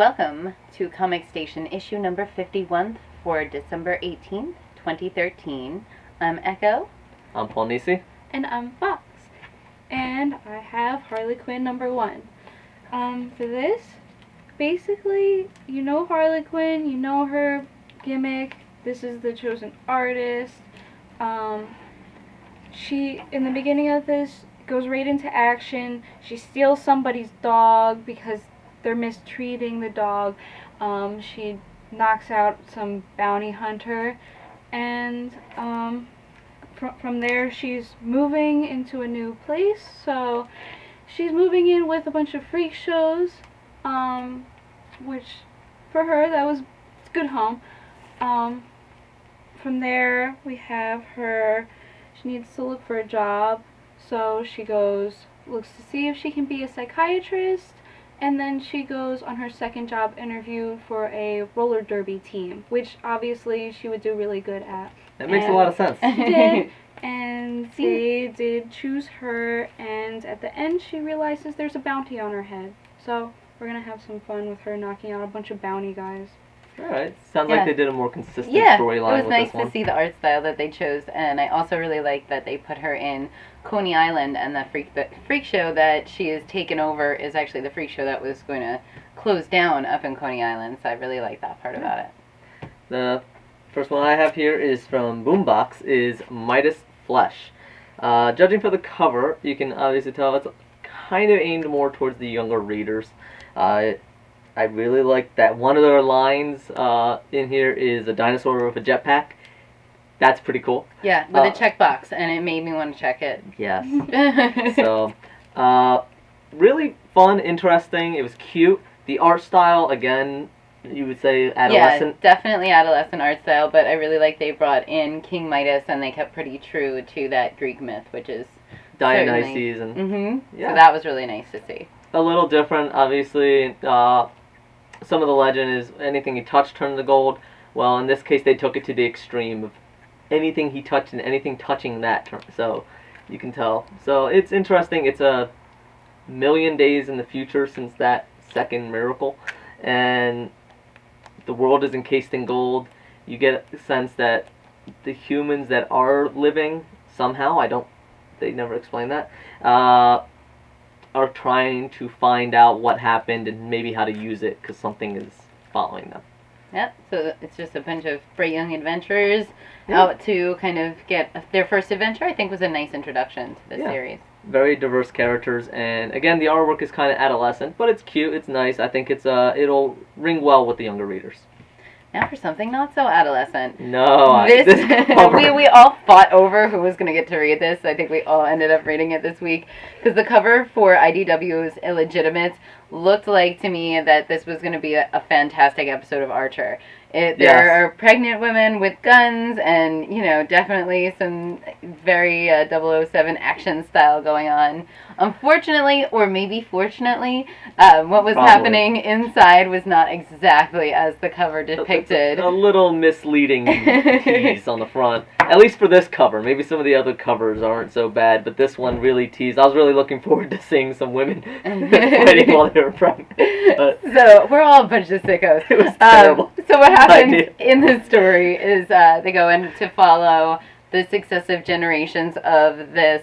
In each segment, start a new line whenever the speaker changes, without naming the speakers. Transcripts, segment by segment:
Welcome to Comic Station issue number 51 for December 18th, 2013. I'm Echo.
I'm Paul Nisi.
And I'm Fox. And I have Harley Quinn number 1. For this, basically, you know Harley Quinn, you know her gimmick. This is the chosen artist. She, in the beginning of this, goes right into action. She steals somebody's dog because they're mistreating the dog. She knocks out some bounty hunter, and from there she's moving into a new place. So she's moving in with a bunch of freak shows, which for her that was a good home. From there we have her. She needs to look for a job, so she looks to see if she can be a psychiatrist. And then she goes on her second job interview for a roller derby team, which obviously she would do really good at.
That makes a lot of sense.
She did, and they did choose her, and at the end she realizes there's a bounty on her head. So we're going to have some fun with her knocking out a bunch of bounty guys.
Alright, sounds like they did a more consistent storyline with this one.
It was nice to see the art style that they chose, and I also really like that they put her in Coney Island, and the freak show that she is taken over is actually the freak show that was going to close down up in Coney Island, so I really like that part about it.
The first one I have here is from Boombox, is Midas Flesh. Judging for the cover, you can obviously tell it's kind of aimed more towards the younger readers. I really like that one of their lines in here is a dinosaur with a jetpack. That's pretty cool.
Yeah, with a checkbox, and it made me want to check it.
Yes. So, really fun, interesting. It was cute. The art style, again, you would say adolescent.
Yeah, definitely adolescent art style, but I really like they brought in King Midas, and they kept pretty true to that Greek myth, which is
Dionysus. And
yeah. So that was really nice to see.
A little different, obviously. Some of the legend is anything he touched turned to gold. Well, in this case, they took it to the extreme of anything he touched and anything touching that turn. So you can tell. So it's interesting. It's a million days in the future since that second miracle, and the world is encased in gold. You get a sense that the humans that are living somehow, they never explain that, are trying to find out what happened and maybe how to use it because something is following them.
Yep, so it's just a bunch of bright young adventurers out to kind of get their first adventure. I think was a nice introduction to the series.
Very diverse characters, and again, the artwork is kind of adolescent, but it's cute, it's nice. I think it'll ring well with the younger readers.
Now for something not so adolescent.
No, this cover.
we all fought over who was going to get to read this. I think we all ended up reading it this week. Because the cover for IDW's Illegitimates looked like to me that this was going to be a fantastic episode of Archer. There are pregnant women with guns and, definitely some very 007 action style going on. Unfortunately, or maybe fortunately, what was happening inside was not exactly as the cover depicted.
A little misleading tease on the front. At least for this cover. Maybe some of the other covers aren't so bad, but this one really teased. I was really looking forward to seeing some women fighting while they were pregnant.
So, we're all a bunch of sickos.
It was terrible.
So what happens in this story is they go in to follow the successive generations of this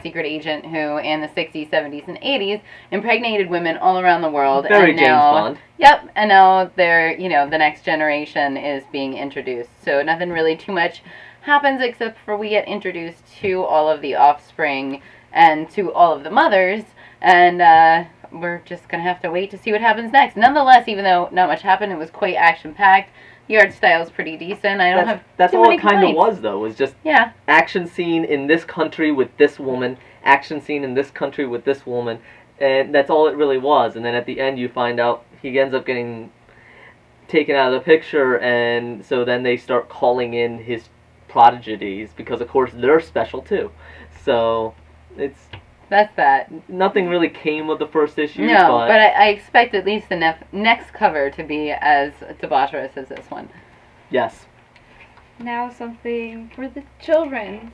secret agent who, in the 60s, 70s, and 80s, impregnated women all around the world.
Very James Bond.
Yep, and now they're, the next generation is being introduced. So nothing really too much happens except for we get introduced to all of the offspring and to all of the mothers, and we're just going to have to wait to see what happens next. Nonetheless, even though not much happened, it was quite action-packed. The art style's pretty decent.
That's all it kind of was, though. Was just action scene in this country with this woman, action scene in this country with this woman, and that's all it really was. And then at the end, you find out he ends up getting taken out of the picture, and so then they start calling in his prodigies because, of course, they're special too. So
that's that.
Nothing really came of the first issue.
No, but I expect at least the next cover to be as debaucherous as this one.
Yes.
Now something for the children.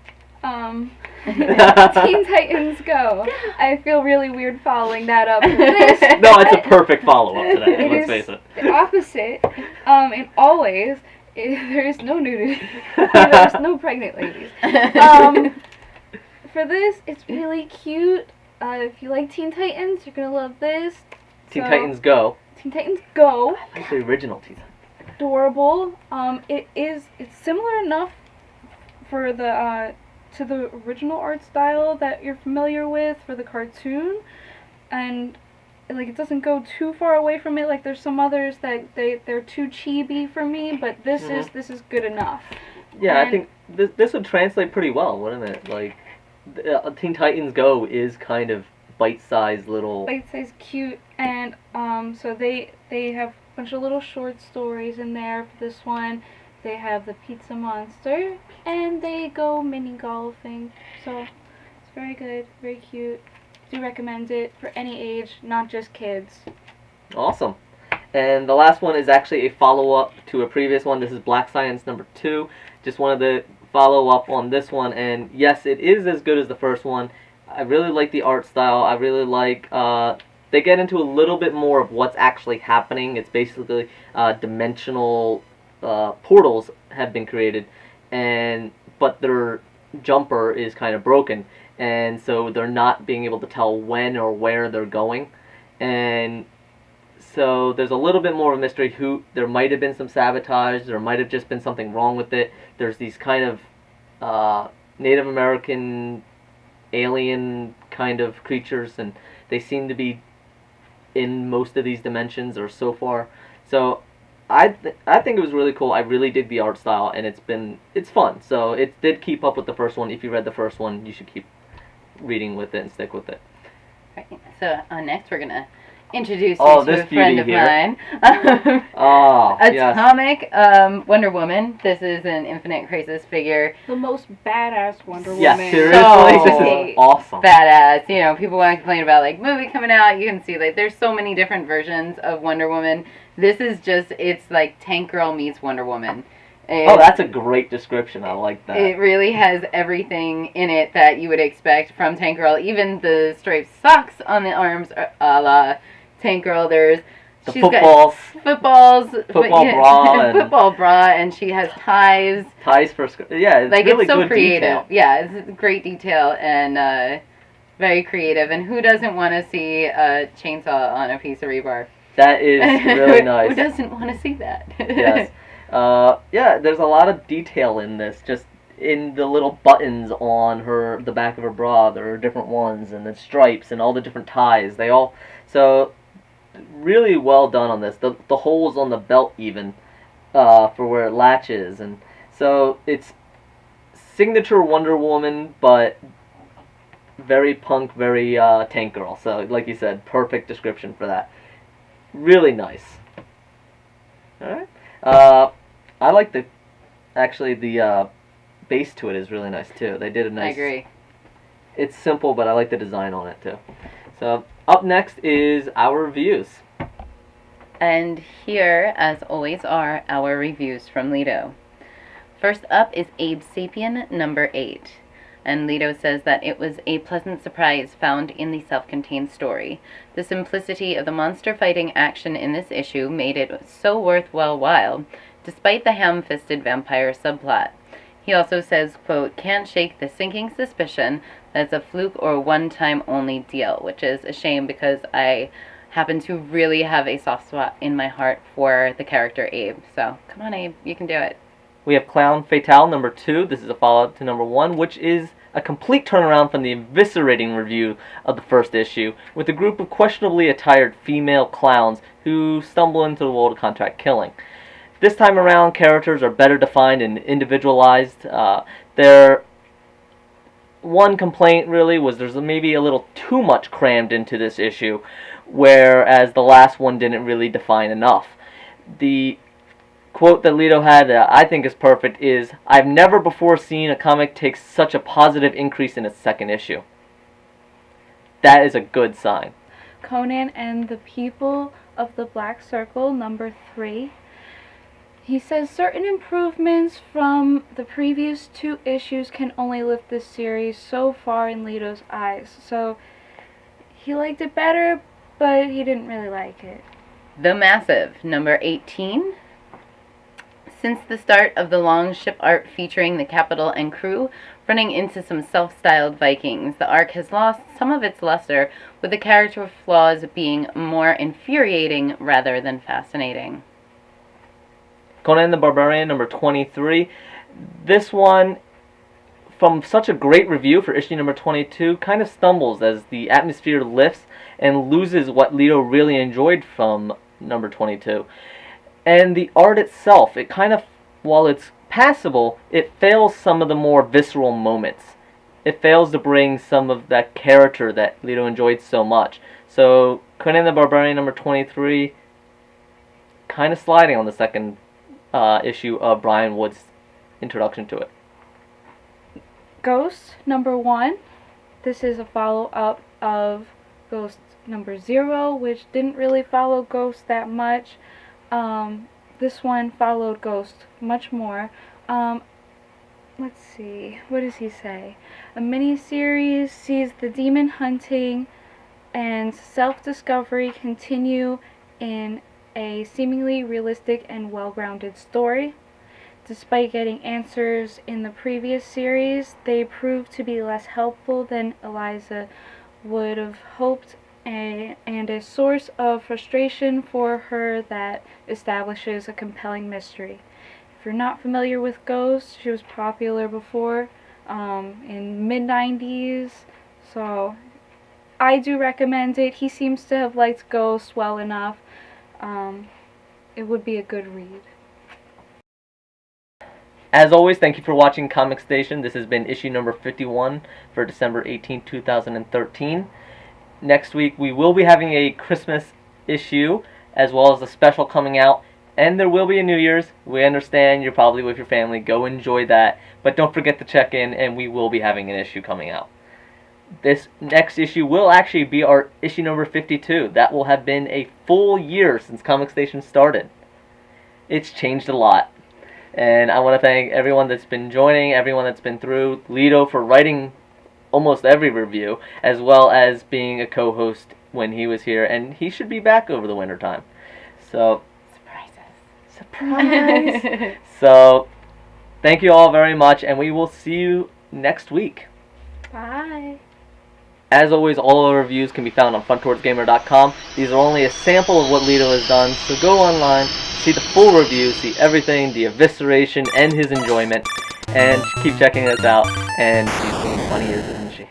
Teen Titans Go. I feel really weird following that up with this.
No, it's a perfect follow-up to that,
It
let's
is
face it.
the opposite. And always, there is no nudity. There's no pregnant ladies. For this, it's really cute. If you like Teen Titans, you're gonna love this.
Teen Titans Go.
Teen Titans Go.
I like the original Teen Titans.
Adorable. It's similar enough for the to the original art style that you're familiar with for the cartoon, and like it doesn't go too far away from it. Like there's some others that they're too chibi for me, but this is good enough.
Yeah,
And
I think this would translate pretty well, wouldn't it? Like, Teen Titans Go is kind of bite-sized little.
Bite-sized cute, and so they have a bunch of little short stories in there for this one. They have the Pizza Monster, and they go mini golfing. So it's very good, very cute. Do recommend it for any age, not just kids.
Awesome. And the last one is actually a follow-up to a previous one. This is Black Science number 2. Just wanted to follow up on this one, and yes, it is as good as the first one. I really like the art style. I really like, they get into a little bit more of what's actually happening. It's basically dimensional portals have been created, but their jumper is kind of broken, and so they're not being able to tell when or where they're going, and so there's a little bit more of a mystery. There might have been some sabotage, there might have just been something wrong with it. There's these kind of Native American alien kind of creatures, and they seem to be in most of these dimensions, or so far. So I think it was really cool. I really dig the art style, and it's fun. So it did keep up with the first one. If you read the first one, you should keep reading with it and stick with it.
Right. So next we're gonna introduce
Oh,
you to
this
a friend
beauty
of
here.
mine.
Oh, yes.
Atomic Wonder Woman. This is an Infinite Crisis figure.
The most badass Wonder Woman.
Yes, seriously,
So
this is awesome.
Badass. You know, people want to complain about like movie coming out. You can see like there's so many different versions of Wonder Woman. This is just, it's like Tank Girl meets Wonder Woman.
Oh, that's a great description. I like that.
It really has everything in it that you would expect from Tank Girl. Even the striped socks on the arms are a la Tank Girl. There's
She's footballs,
football
bra, and
football bra, and she has ties
for skirt. Yeah, it's
like
really
it's so
good
creative.
detail.
Yeah, it's great detail and very creative. And who doesn't want to see a chainsaw on a piece of rebar?
That is really nice.
Who doesn't want to see that?
Yes. Yeah, there's a lot of detail in this. Just in the little buttons on the back of her bra, there are different ones, and the stripes and all the different ties. So really well done on this. The holes on the belt even for where it latches, and so it's signature Wonder Woman, but very punk, very Tank Girl. So like you said, perfect description for that. Really nice. All right. I like the base to it is really nice too. They did a nice.
I agree.
It's simple, but I like the design on it too. So up next is our reviews.
And here, as always, are our reviews from Lido. First up is Abe Sapien number 8. And Lido says that it was a pleasant surprise found in the self-contained story. The simplicity of the monster-fighting action in this issue made it so worthwhile, despite the ham-fisted vampire subplot. He also says, quote, can't shake the sinking suspicion that it's a fluke or one-time only deal, which is a shame because I happen to really have a soft spot in my heart for the character Abe. So, come on Abe, you can do it.
We have Clown Fatale number 2. This is a follow-up to number 1, which is a complete turnaround from the eviscerating review of the first issue, with a group of questionably attired female clowns who stumble into the world of contract killing. This time around, characters are better defined and individualized. Their one complaint really was there's maybe a little too much crammed into this issue, whereas the last one didn't really define enough. The quote that Lido had I think is perfect is, I've never before seen a comic take such a positive increase in its second issue. That is a good sign.
Conan and the People of the Black Circle number 3. He says certain improvements from the previous 2 issues can only lift this series so far in Leto's eyes. So he liked it better, but he didn't really like it.
The Massive, number 18. Since the start of the long ship arc featuring the Capitol and crew running into some self-styled Vikings, the arc has lost some of its luster, with the character flaws being more infuriating rather than fascinating.
Conan the Barbarian, number 23. This one, from such a great review for issue number 22, kind of stumbles as the atmosphere lifts and loses what Leto really enjoyed from number 22. And the art itself, it kind of, while it's passable, it fails some of the more visceral moments. It fails to bring some of that character that Leto enjoyed so much. So, Conan the Barbarian, number 23, kind of sliding on the second issue of Brian Wood's introduction to it.
Ghost, number 1. This is a follow-up of Ghost number 0, which didn't really follow Ghost that much. This one followed Ghost much more. Let's see, what does he say? A mini-series sees the demon hunting and self-discovery continue in a seemingly realistic and well-grounded story. Despite getting answers in the previous series, they proved to be less helpful than Eliza would have hoped, and a source of frustration for her that establishes a compelling mystery. If you're not familiar with Ghost, she was popular before in mid-90s, so I do recommend it. He seems to have liked Ghost well enough. It would be a good read.
As always, thank you for watching Comic Station. This has been issue number 51 for December 18, 2013. Next week we will be having a Christmas issue as well as a special coming out, and there will be a New Year's. We understand you're probably with your family. Go enjoy that, but don't forget to check in, and we will be having an issue coming out. This next issue will actually be our issue number 52. That will have been a full year since Comic Station started. It's changed a lot. And I want to thank everyone that's been joining, everyone that's been through, Leto for writing almost every review, as well as being a co-host when he was here, and he should be back over the winter time. So, surprise! So, thank you all very much, and we will see you next week.
Bye!
As always, all our reviews can be found on frontdoorsgamer.com. These are only a sample of what Leto has done, so go online, see the full review, see everything, the evisceration, and his enjoyment, and keep checking us out, and she's being funny, isn't she?